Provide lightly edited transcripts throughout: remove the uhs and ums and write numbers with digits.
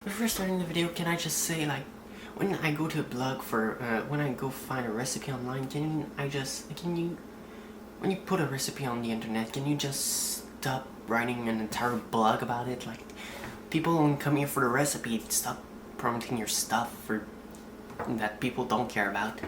Before starting the video, can I just say, like, when I go to a blog for, when I go find a recipe online, when you put a recipe on the internet, can you just stop writing an entire blog about it? Like, people don't come here for the recipe, stop promoting your stuff that people don't care about.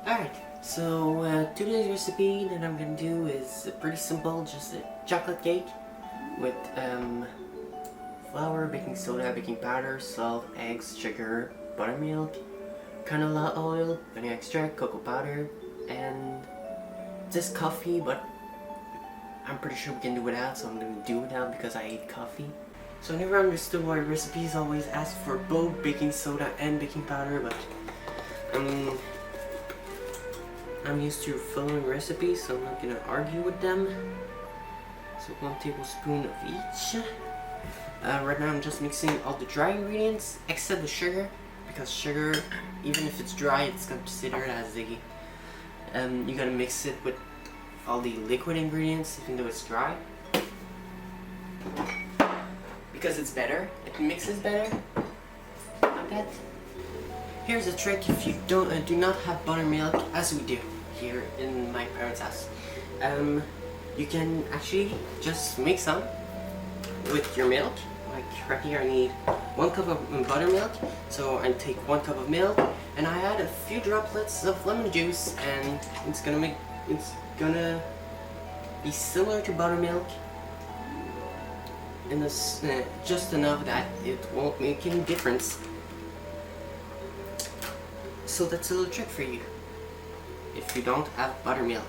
Alright, so today's recipe that I'm gonna do is pretty simple, just a chocolate cake with flour, baking soda, baking powder, salt, eggs, sugar, buttermilk, canola oil, vanilla extract, cocoa powder, and this coffee, but I'm pretty sure we can do without, so I'm gonna do without because I hate coffee. So I never understood why recipes always ask for both baking soda and baking powder, but I'm used to following recipes, so I'm not gonna argue with them. So 1 tablespoon of each. Right now I'm just mixing all the dry ingredients except the sugar, because sugar, even if it's dry, it's considered as the you gotta mix it with all the liquid ingredients even though it's dry, because it's better, it mixes better like that. Here's a trick if you do not have buttermilk, as we do here in my parents' house. You can actually just make some with your milk. Like right here I need 1 cup of buttermilk, so I take 1 cup of milk and I add a few droplets of lemon juice, and it's gonna be similar to buttermilk in this, just enough that it won't make any difference. So that's a little trick for you if you don't have buttermilk.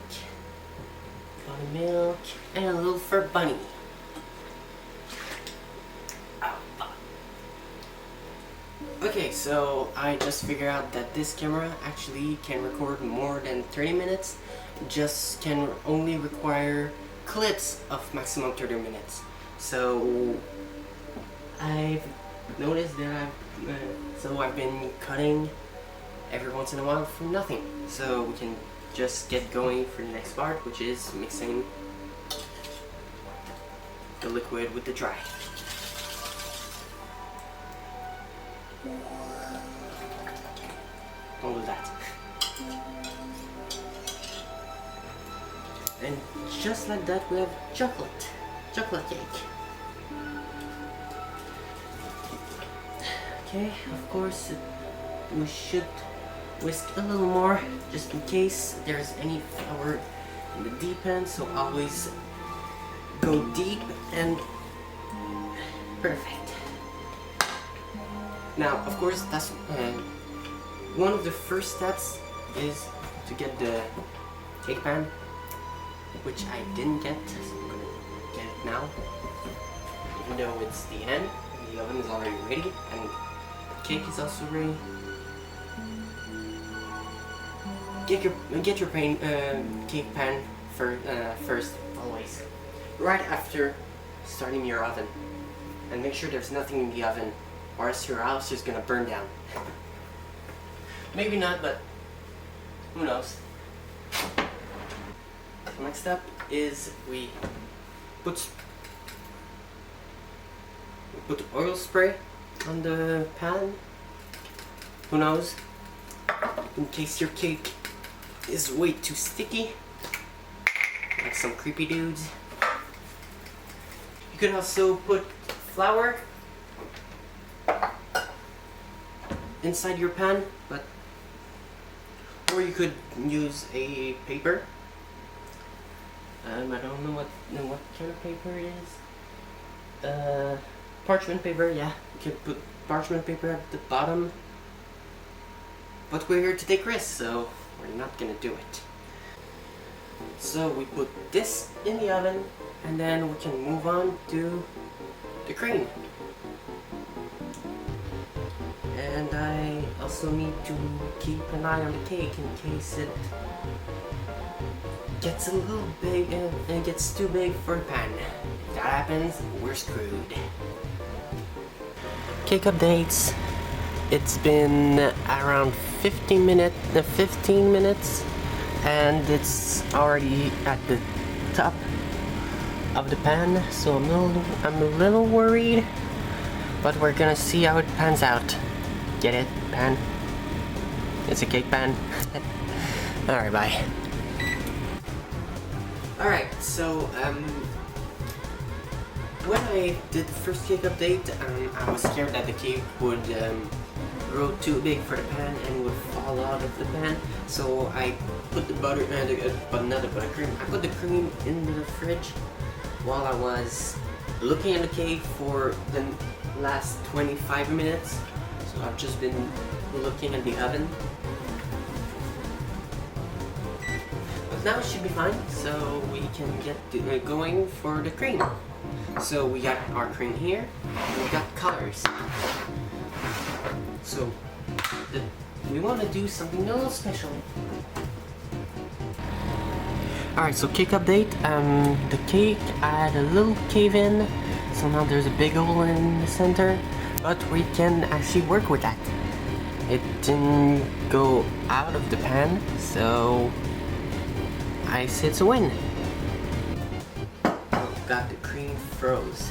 Buttermilk and a little for Bunny. Okay, so I just figured out that this camera actually can record more than 30 minutes, just can only require clips of maximum 30 minutes. So I've noticed that I've been cutting every once in a while for nothing. So we can just get going for the next part, which is mixing the liquid with the dry. Don't do that. And just like that we have chocolate cake. Okay, of course we should whisk a little more just in case there's any flour in the deep end, so always go deep and perfect. Now of course that's one of the first steps is to get the cake pan, which I didn't get, so I'm gonna get it now, even though it's the end, the oven is already ready and the cake is also ready. Get your cake pan first, always, right after starting your oven, and make sure there's nothing in the oven, or else your house is gonna burn down. Maybe not, but who knows. Next up is we put oil spray on the pan. Who knows? In case your cake is way too sticky, like some creepy dudes. You could also put flour inside your pan, or you could use a paper. I don't know what kind of paper it is. Parchment paper, yeah. You could put parchment paper at the bottom. But we're here to take risks, so we're not gonna do it. So we put this in the oven, and then we can move on to the cream. And I also need to keep an eye on the cake in case it gets a little big and gets too big for a pan. If that happens, we're screwed. cake updates. It's been around 15 minutes, and it's already at the top of the pan, so I'm a little worried, but we're gonna see how it pans out. Get it? Pan? It's a cake pan. Alright, bye. Alright, so when I did the first cake update, I was scared that the cake would grow too big for the pan and would fall out of the pan. So I put the butter but not the buttercream. I put the cream in the fridge while I was looking at the cake for the last 25 minutes. So I've just been looking at the oven. But now it should be fine, so we can get going for the cream. So we got our cream here, and we got colors. So we want to do something a little special. Alright, so cake update. The cake had a little cave in, so now there's a big hole in the center, but we can actually work with that. It didn't go out of the pan, so I say it's a win. Got the cream froze,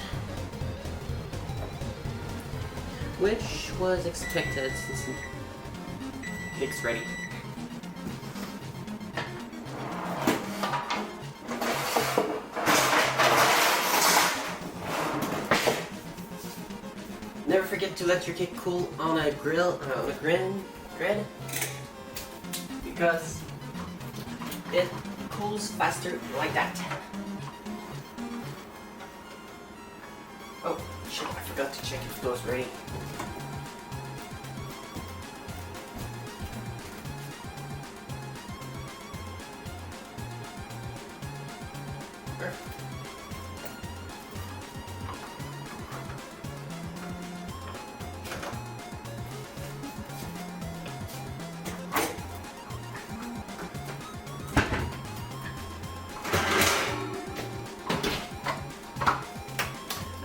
which was expected since the cake's ready. Never forget to let your cake cool on a grill, on a grid, because it cools faster like that. Oh, shit, I forgot to check if those ready. Perfect.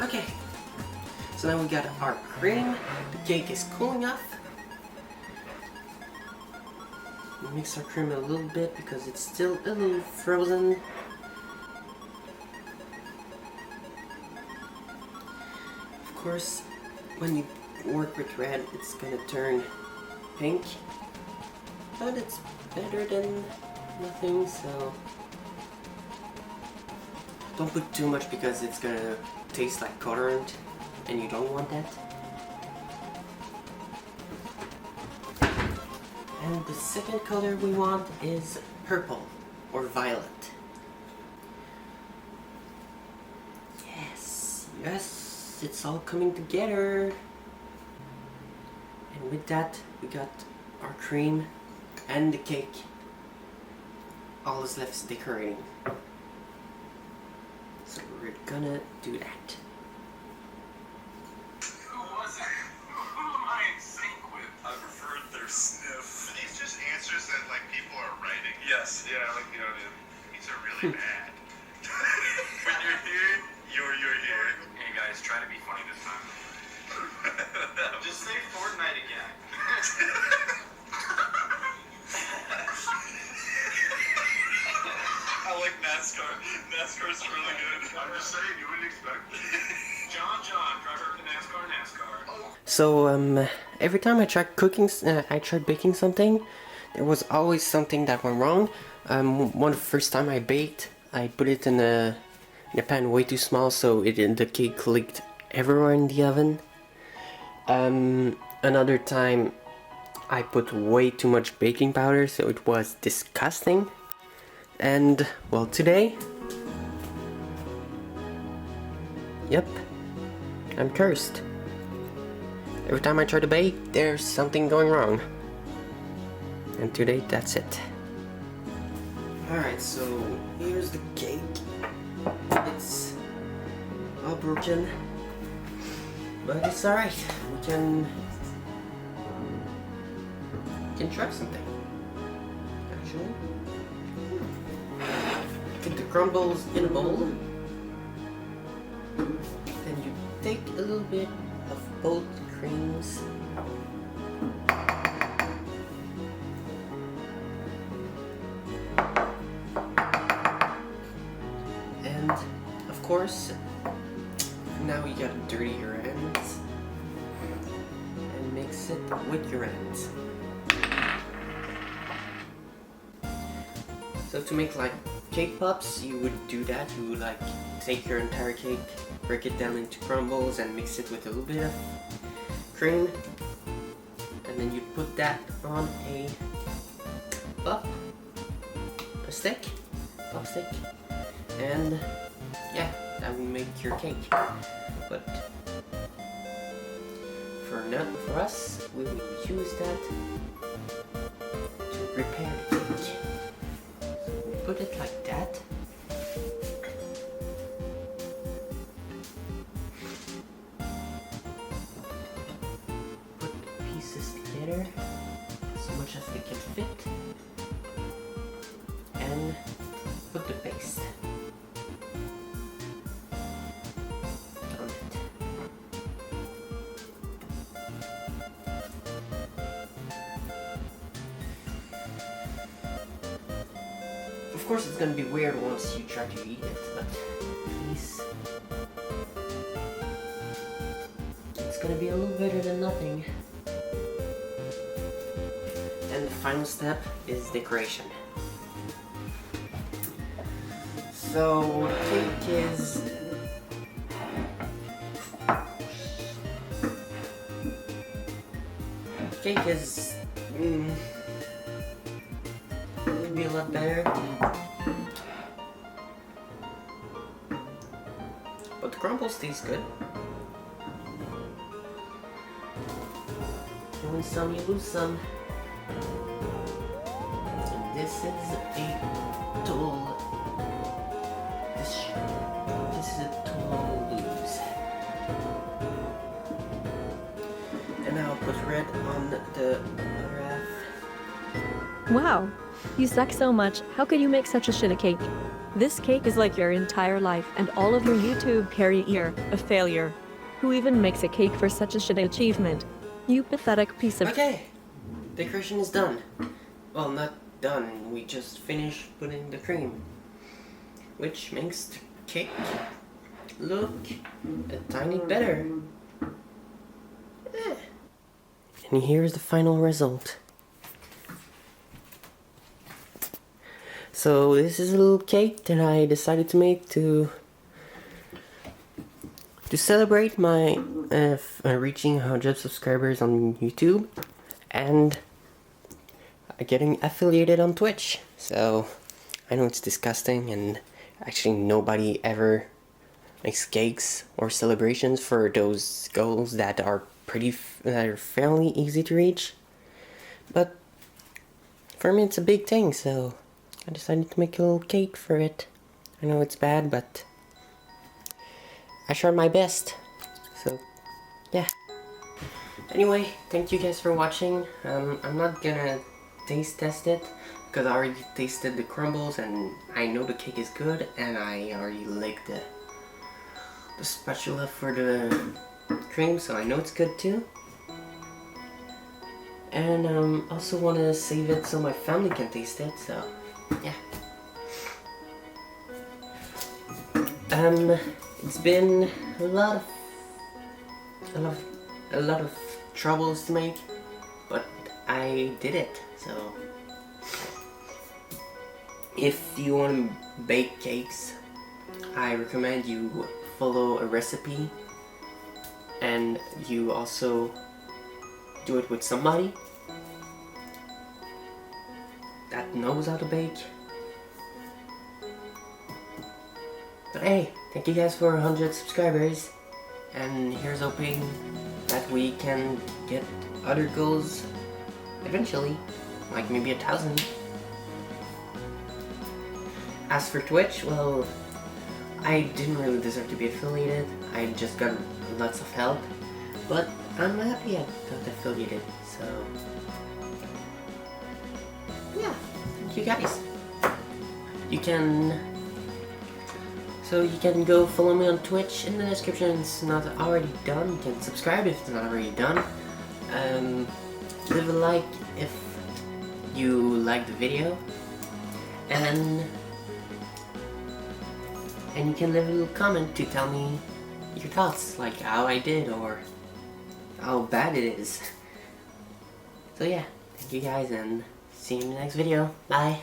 Okay, so now we got our cream. The cake is cooling off. We mix our cream a little bit because it's still a little frozen. Of course, when you work with red, it's gonna turn pink, but it's better than nothing, so don't put too much because it's gonna taste like colorant, and you don't want that. And the second color we want is purple or violet. Yes, it's all coming together. And with that, we got our cream and the cake. All that's left is decorating. So we're gonna do that. Who was it? Who am I in sync with? I preferred their sniff. Are these just answers that like people are writing? Yes, yeah, like the idea. These are really bad. When you're here, you're here. Hey guys, try to be funny this time. Just say Fortnite again. I like NASCAR. NASCAR's really good. I'm just saying, you wouldn't expect it. John, driver of the NASCAR. Oh. So every time I tried baking something, there was always something that went wrong. One of the first time I baked, I put it in a pan way too small, so the cake leaked everywhere in the oven. Another time, I put way too much baking powder, so it was disgusting. And well, today, yep, I'm cursed. Every time I try to bake, there's something going wrong. And today, that's it. Alright, so here's the cake. It's all broken, but it's alright. We can try something. Actually, put the crumbles in a bowl. Then you take a little bit of both creams. And of course, now you gotta dirty your ends and mix it with your ends. So to make like cake pops, you would do that. You would like take your entire cake, break it down into crumbles and mix it with a little bit of cream, and then you put that on a pop stick, and yeah, that will make your cake. But for us, we will use that to prepare the cake. So we put it like that. Put the pieces together as much as they can fit, and put the paste on it. Of course, it's gonna be weird once you try to eat it, but please, it's gonna be a little better than nothing. And the final step is decoration. So, cake is would be a lot better, but the crumbles taste good. You win some, you lose some. And this is a total. This is a total lose. And now I'll put red on the other half. Wow, you suck so much. How could you make such a shitty cake? This cake is like your entire life and all of your YouTube career a failure. Who even makes a cake for such a shitty achievement? You pathetic piece of— Okay, decoration is done. Well, not done. We just finished putting the cream, which makes the cake look a tiny better. And here's the final result. So this is a little cake that I decided to make to celebrate my reaching 100 subscribers on YouTube and getting affiliated on Twitch. So I know it's disgusting, and actually nobody ever makes cakes or celebrations for those goals that are fairly easy to reach. But for me, it's a big thing, so I decided to make a little cake for it. I know it's bad, but I tried my best. So, yeah. Anyway, thank you guys for watching. I'm not gonna taste test it because I already tasted the crumbles and I know the cake is good, and I already licked the spatula for the cream, so I know it's good too. And also want to save it so my family can taste it, so yeah. It's been a lot of troubles to make, but I did it. So if you want to bake cakes, I recommend you follow a recipe, and you also do it with somebody that knows how to bake. But hey, thank you guys for 100 subscribers, and here's hoping that we can get other goals eventually, like maybe 1,000. As for Twitch, well, I didn't really deserve to be affiliated. I just got lots of help, but I'm happy I got affiliated, so yeah, thank you guys. You can So you can go follow me on Twitch in the description. It's not already done. You can subscribe if it's not already done. Leave a like if you like the video, and you can leave a little comment to tell me your thoughts, like how I did or how bad it is. So yeah, thank you guys, and see you in the next video. Bye.